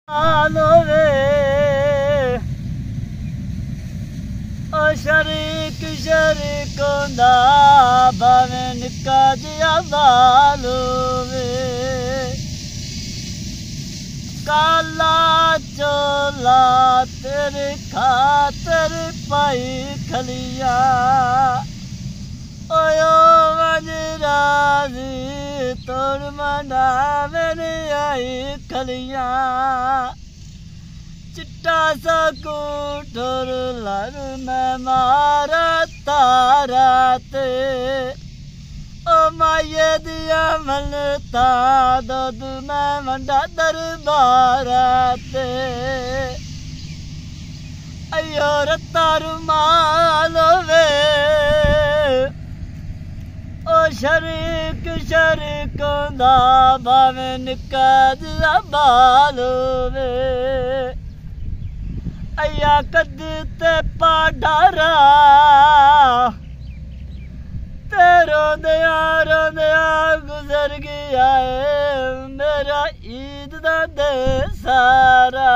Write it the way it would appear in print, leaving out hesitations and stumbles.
वे ओ शरीक शरीकों भावे निका जिया बालो वे काला चोला तेरे खातर पाई खलिया ओयो वजराजी तोड़ मना मेरी आई खलिया चिट्टा सा कूठर लर में मारा तारा ते ओ माये दिया मनता दूध में मंडा दरबारा ते अयो रत्ता रुमाल वे ओ शरीक शरीकों भावे निका जिया बाल वे अया कद ते पाडारा ते रोंदिया गुजर गया है मेरा ईद दा दे सारा।